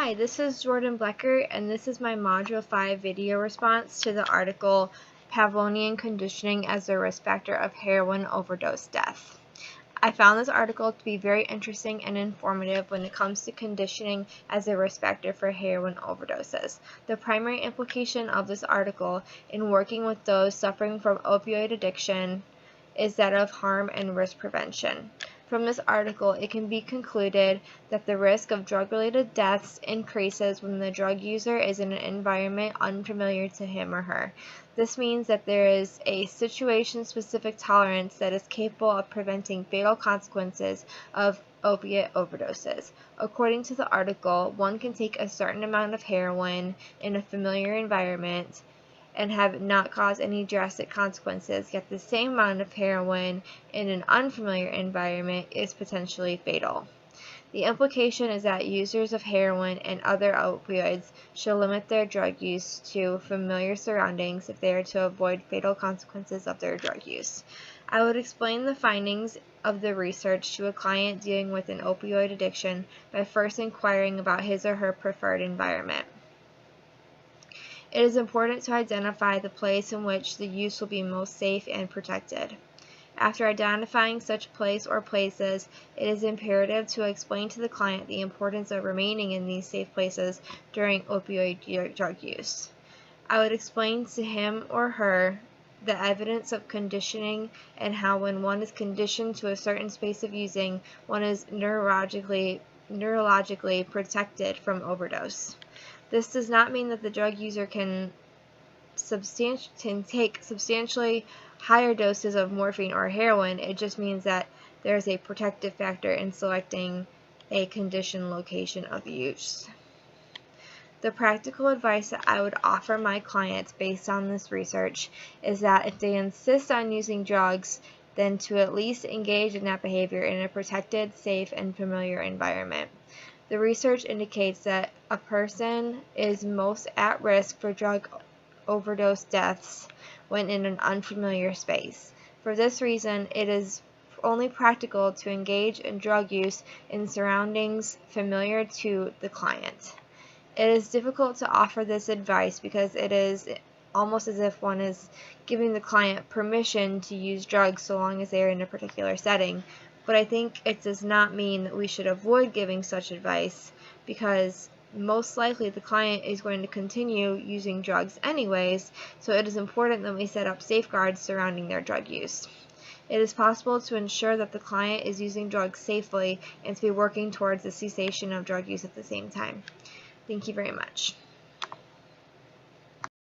Hi, this is Jordan Blecker, and this is my Module 5 video response to the article Pavlovian Conditioning as a Risk Factor of Heroin Overdose Death. I found this article to be very interesting and informative when it comes to conditioning as a risk factor for heroin overdoses. The primary implication of this article in working with those suffering from opioid addiction is that of harm and risk prevention. From this article, it can be concluded that the risk of drug-related deaths increases when the drug user is in an environment unfamiliar to him or her. This means that there is a situation-specific tolerance that is capable of preventing fatal consequences of opiate overdoses. According to the article, one can take a certain amount of heroin in a familiar environment and have not caused any drastic consequences, yet the same amount of heroin in an unfamiliar environment is potentially fatal. The implication is that users of heroin and other opioids should limit their drug use to familiar surroundings if they are to avoid fatal consequences of their drug use. I would explain the findings of the research to a client dealing with an opioid addiction by first inquiring about his or her preferred environment. It is important to identify the place in which the use will be most safe and protected. After identifying such place or places, it is imperative to explain to the client the importance of remaining in these safe places during opioid drug use. I would explain to him or her the evidence of conditioning and how when one is conditioned to a certain space of using, one is neurologically protected from overdose. This does not mean that the drug user can take substantially higher doses of morphine or heroin. It just means that there is a protective factor in selecting a conditioned location of use. The practical advice that I would offer my clients based on this research is that if they insist on using drugs, then to at least engage in that behavior in a protected, safe, and familiar environment. The research indicates that a person is most at risk for drug overdose deaths when in an unfamiliar space. For this reason, it is only practical to engage in drug use in surroundings familiar to the client. It is difficult to offer this advice because it is almost as if one is giving the client permission to use drugs so long as they are in a particular setting. But I think it does not mean that we should avoid giving such advice, because most likely the client is going to continue using drugs anyways, so it is important that we set up safeguards surrounding their drug use. It is possible to ensure that the client is using drugs safely and to be working towards the cessation of drug use at the same time. Thank you very much.